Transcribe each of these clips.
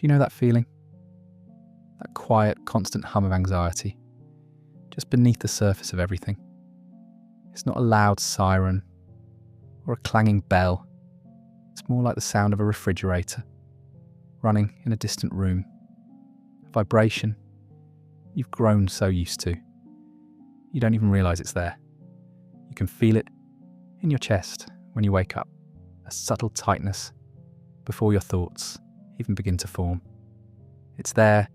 you know that feeling? That quiet, constant hum of anxiety, just beneath the surface of everything. It's not a loud siren or a clanging bell. It's more like the sound of a refrigerator running in a distant room. A vibration you've grown so used to, you don't even realise it's there. You can feel it in your chest when you wake up, a subtle tightness before your thoughts even begin to form. It's there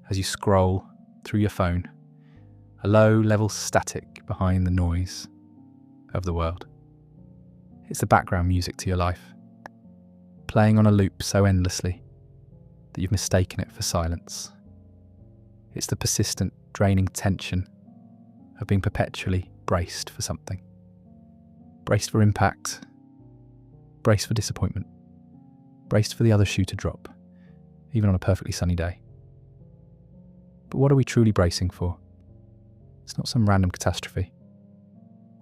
as you scroll through your phone, a low-level static behind the noise of the world. It's the background music to your life, playing on a loop so endlessly that you've mistaken it for silence. It's the persistent, draining tension of being perpetually braced for something. Braced for impact, braced for disappointment, braced for the other shoe to drop, even on a perfectly sunny day. But what are we truly bracing for? It's not some random catastrophe.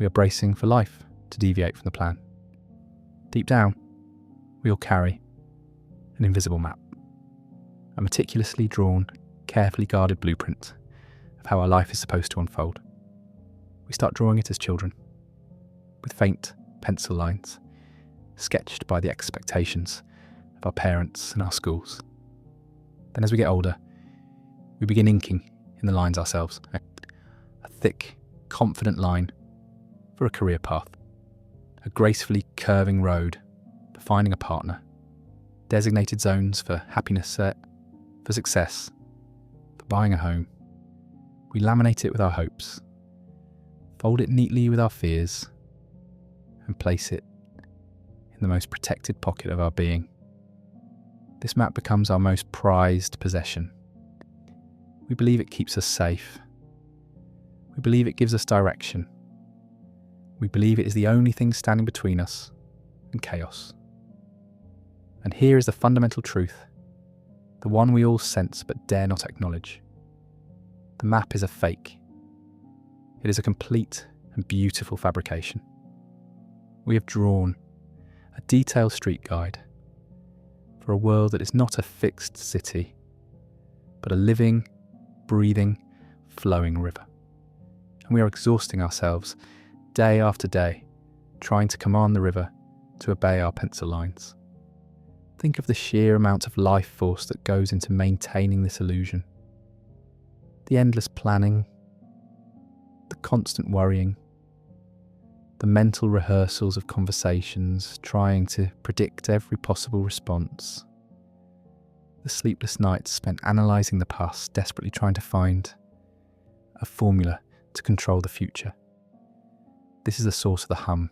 We are bracing for life to deviate from the plan. Deep down, we all carry an invisible map, a meticulously drawn, carefully guarded blueprint of how our life is supposed to unfold. We start drawing it as children, with faint pencil lines, sketched by the expectations of our parents and our schools. Then as we get older, we begin inking in the lines ourselves, a thick, confident line for a career path, a gracefully curving road for finding a partner, designated zones for happiness, for success, for buying a home. We laminate it with our hopes, fold it neatly with our fears, and place it in the most protected pocket of our being. This map becomes our most prized possession. We believe it keeps us safe. We believe it gives us direction. We believe it is the only thing standing between us and chaos. And here is the fundamental truth, the one we all sense but dare not acknowledge. The map is a fake. It is a complete and beautiful fabrication. We have drawn a detailed street guide for a world that is not a fixed city, but a living, breathing, flowing river. And we are exhausting ourselves day after day, trying to command the river to obey our pencil lines. Think of the sheer amount of life force that goes into maintaining this illusion. The endless planning, the constant worrying, the mental rehearsals of conversations, trying to predict every possible response. The sleepless nights spent analysing the past, desperately trying to find a formula to control the future. This is the source of the hum.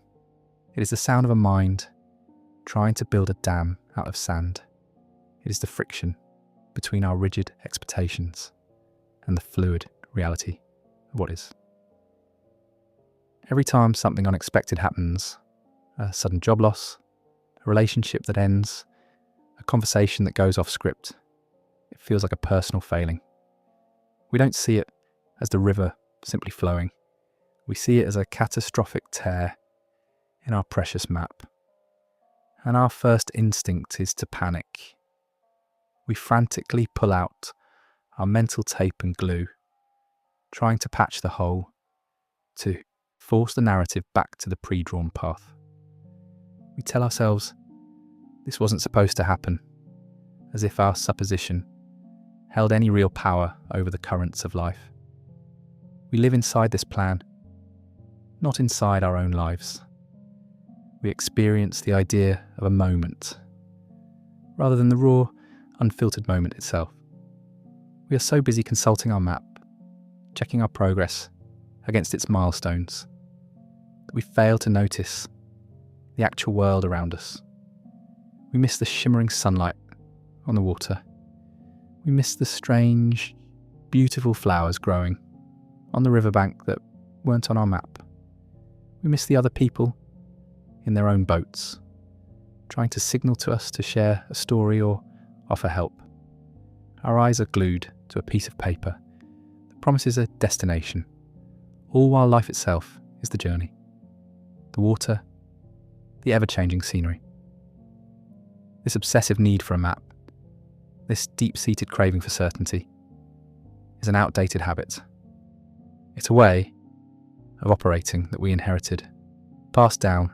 It is the sound of a mind trying to build a dam out of sand. It is the friction between our rigid expectations and the fluid reality of what is. Every time something unexpected happens, a sudden job loss, a relationship that ends, a conversation that goes off script, it feels like a personal failing. We don't see it as the river simply flowing. We see it as a catastrophic tear in our precious map. And our first instinct is to panic. We frantically pull out our mental tape and glue, trying to patch the hole, to force the narrative back to the pre-drawn path. We tell ourselves this wasn't supposed to happen, as if our supposition held any real power over the currents of life. We live inside this plan, not inside our own lives. We experience the idea of a moment, rather than the raw, unfiltered moment itself. We are so busy consulting our map, checking our progress against its milestones, that we fail to notice the actual world around us. We miss the shimmering sunlight on the water. We miss the strange, beautiful flowers growing on the riverbank that weren't on our map. We miss the other people in their own boats, trying to signal to us to share a story or offer help. Our eyes are glued to a piece of paper that promises a destination, all while life itself is the journey. The water, the ever-changing scenery. This obsessive need for a map, This deep-seated craving for certainty is an outdated habit. It's a way of operating that we inherited, passed down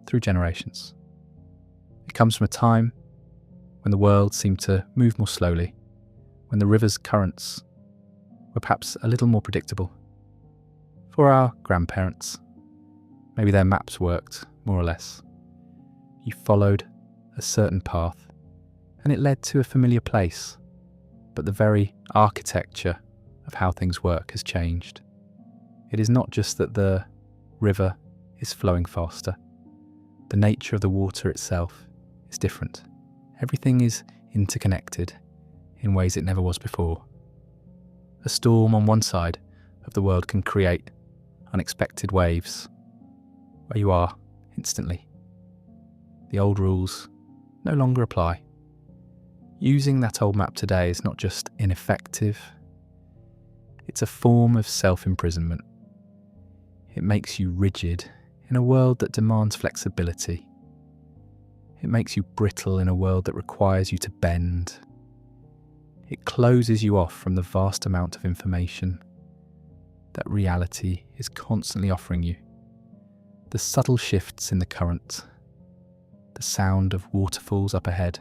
through generations. It comes from a time when the world seemed to move more slowly, when the river's currents were perhaps a little more predictable. For our grandparents, maybe their maps worked more or less. You followed a certain path and it led to a familiar place, but the very architecture of how things work has changed. It is not just that the river is flowing faster. The nature of the water itself is different. Everything is interconnected in ways it never was before. A storm on one side of the world can create unexpected waves where you are instantly. The old rules no longer apply. Using that old map today is not just ineffective, it's a form of self-imprisonment. It makes you rigid in a world that demands flexibility. It makes you brittle in a world that requires you to bend. It closes you off from the vast amount of information that reality is constantly offering you. The subtle shifts in the current, the sound of waterfalls up ahead,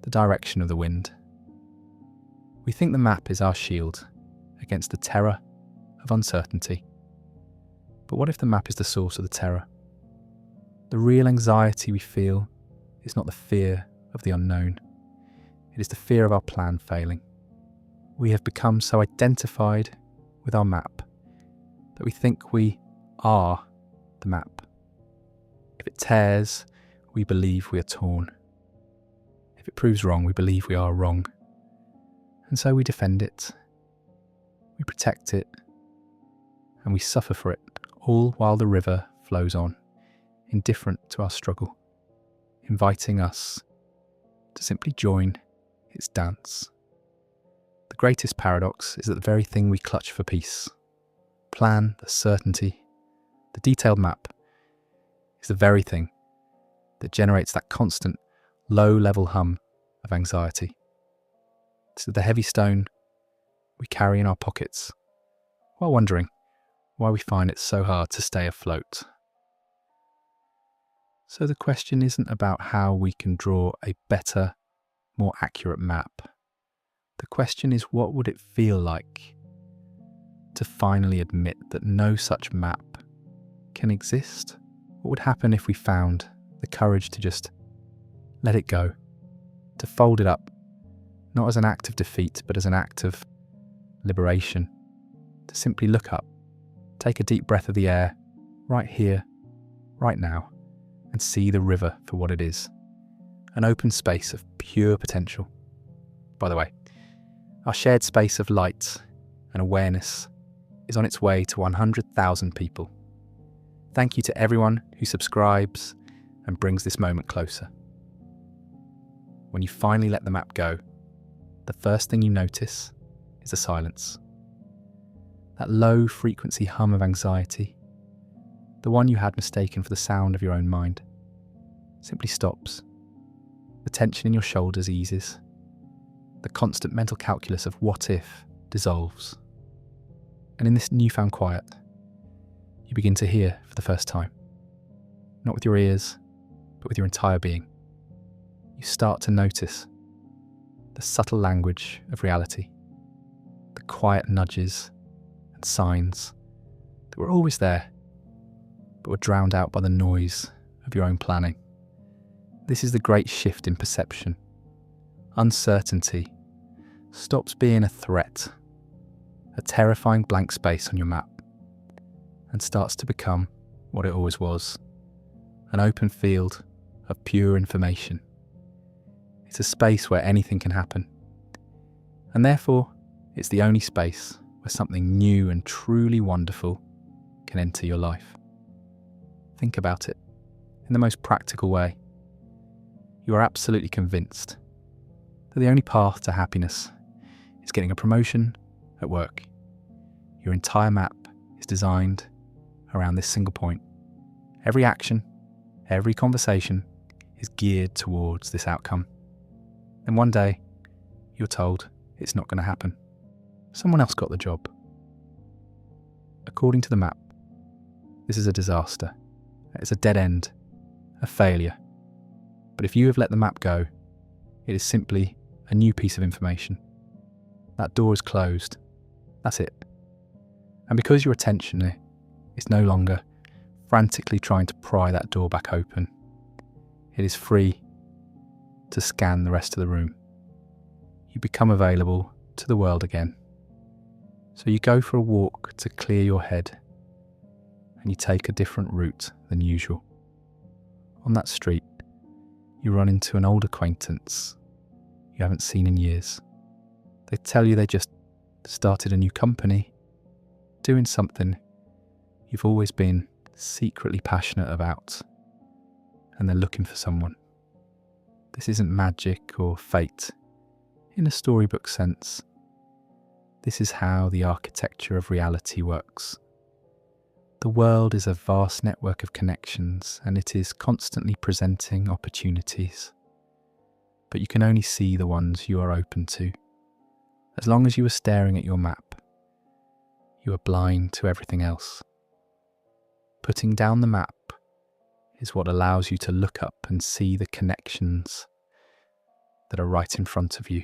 the direction of the wind. We think the map is our shield against the terror of uncertainty. But what if the map is the source of the terror? The real anxiety we feel is not the fear of the unknown. It is the fear of our plan failing. We have become so identified with our map that we think we are the map. If it tears, we believe we are torn. If it proves wrong, we believe we are wrong. And so we defend it, we protect it, and we suffer for it, all while the river flows on, indifferent to our struggle, inviting us to simply join its dance. The greatest paradox is that the very thing we clutch for peace, plan, the certainty, the detailed map, is the very thing that generates that constant low-level hum of anxiety. It's the heavy stone we carry in our pockets while wondering why we find it so hard to stay afloat. So the question isn't about how we can draw a better, more accurate map. The question is, what would it feel like to finally admit that no such map can exist? What would happen if we found the courage to just let it go, to fold it up, not as an act of defeat, but as an act of liberation, to simply look up, take a deep breath of the air, right here, right now, and see the river for what it is, an open space of pure potential. By the way, our shared space of light and awareness is on its way to 100,000 people. Thank you to everyone who subscribes and brings this moment closer. When you finally let the map go, the first thing you notice is the silence. That low frequency hum of anxiety, the one you had mistaken for the sound of your own mind, simply stops. The tension in your shoulders eases. The constant mental calculus of what if dissolves. And in this newfound quiet, you begin to hear for the first time. Not with your ears, but with your entire being. You start to notice the subtle language of reality, the quiet nudges and signs that were always there, but were drowned out by the noise of your own planning. This is the great shift in perception. Uncertainty stops being a threat, a terrifying blank space on your map, and starts to become what it always was, an open field of pure information. It's a space where anything can happen, and therefore it's the only space where something new and truly wonderful can enter your life. Think about it in the most practical way. You are absolutely convinced that the only path to happiness is getting a promotion at work. Your entire map is designed around this single point. Every action, every conversation is geared towards this outcome. And one day, you're told it's not going to happen. Someone else got the job. According to the map, this is a disaster. It's a dead end, a failure. But if you have let the map go, it is simply a new piece of information. That door is closed. That's it. And because your attention is no longer frantically trying to pry that door back open, it is free to scan the rest of the room. You become available to the world again. So you go for a walk to clear your head, and you take a different route than usual. On that street, you run into an old acquaintance you haven't seen in years. They tell you they just started a new company, doing something you've always been secretly passionate about, and they're looking for someone. This isn't magic or fate in a storybook sense. This is how the architecture of reality works. The world is a vast network of connections, and it is constantly presenting opportunities. But you can only see the ones you are open to. As long as you are staring at your map, you are blind to everything else. Putting down the map is what allows you to look up and see the connections that are right in front of you.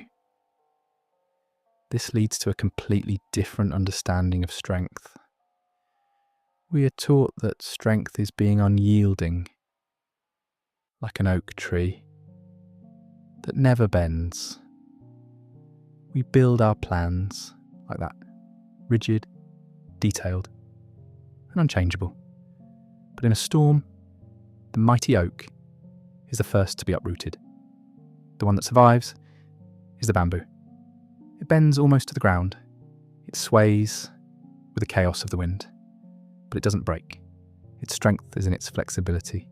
This leads to a completely different understanding of strength. We are taught that strength is being unyielding, like an oak tree that never bends. We build our plans like that, rigid, detailed, and unchangeable. But in a storm, the mighty oak is the first to be uprooted. The one that survives is the bamboo. It bends almost to the ground. It sways with the chaos of the wind, but it doesn't break. Its strength is in its flexibility.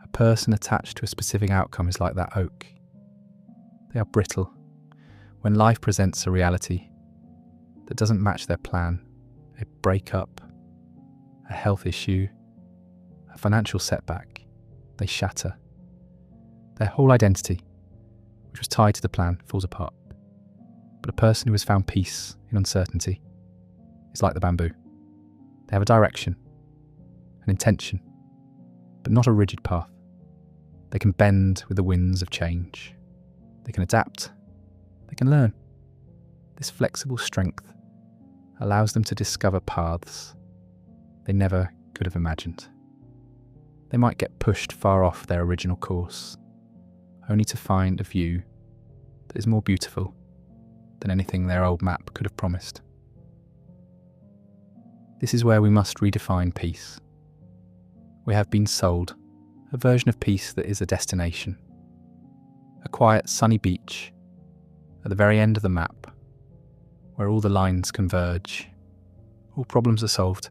A person attached to a specific outcome is like that oak. They are brittle. When life presents a reality that doesn't match their plan, a breakup, a health issue, a financial setback, they shatter. Their whole identity, which was tied to the plan, falls apart. But a person who has found peace in uncertainty is like the bamboo. They have a direction, an intention, but not a rigid path. They can bend with the winds of change. They can adapt. They can learn. This flexible strength allows them to discover paths they never could have imagined. They might get pushed far off their original course, only to find a view that is more beautiful than anything their old map could have promised. This is where we must redefine peace. We have been sold a version of peace that is a destination, a quiet sunny beach at the very end of the map, where all the lines converge, all problems are solved,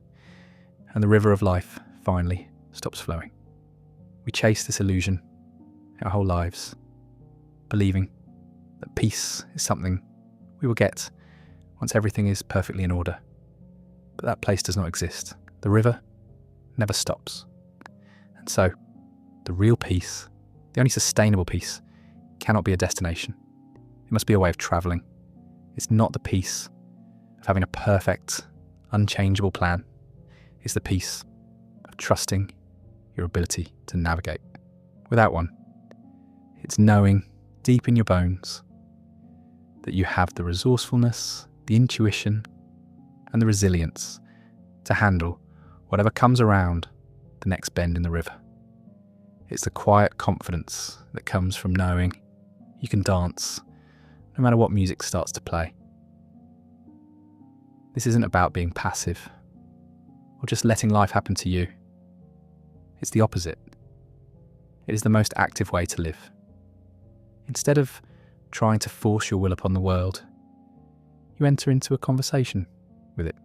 and the river of life finally stops flowing. We chase this illusion our whole lives, believing that peace is something we will get once everything is perfectly in order. But that place does not exist. The river never stops. And so, the real peace, the only sustainable peace, cannot be a destination. It must be a way of travelling. It's not the peace of having a perfect, unchangeable plan. It's the peace of trusting your ability to navigate. Without one, it's knowing deep in your bones that you have the resourcefulness, the intuition, and the resilience to handle whatever comes around the next bend in the river. It's the quiet confidence that comes from knowing you can dance no matter what music starts to play. This isn't about being passive or just letting life happen to you. It's the opposite. It is the most active way to live. Instead of trying to force your will upon the world, you enter into a conversation with it.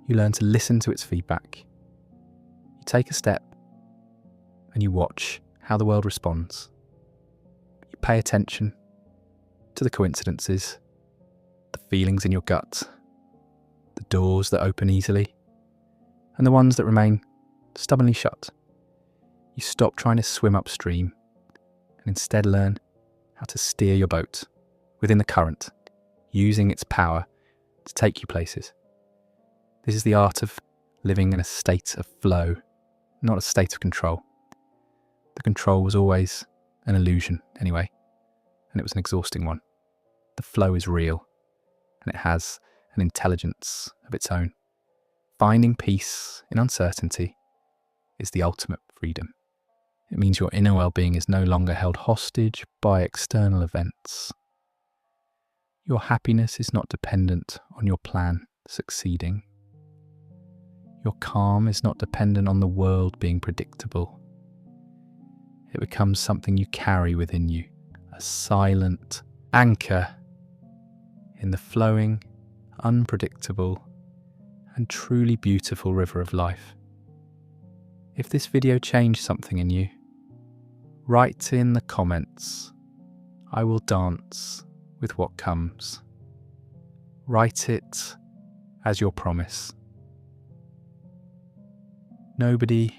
You learn to listen to its feedback. You take a step and you watch how the world responds. You pay attention to the coincidences, the feelings in your gut, the doors that open easily, and the ones that remain stubbornly shut. You stop trying to swim upstream and instead learn how to steer your boat within the current, using its power to take you places. This is the art of living in a state of flow, not a state of control. The control was always an illusion anyway, and it was an exhausting one. The flow is real, and it has an intelligence of its own. Finding peace in uncertainty is the ultimate freedom. It means your inner well-being is no longer held hostage by external events. Your happiness is not dependent on your plan succeeding. Your calm is not dependent on the world being predictable. It becomes something you carry within you, a silent anchor in the flowing, unpredictable, and truly beautiful river of life. If this video changed something in you, write in the comments, "I will dance with what comes." Write it as your promise. Nobody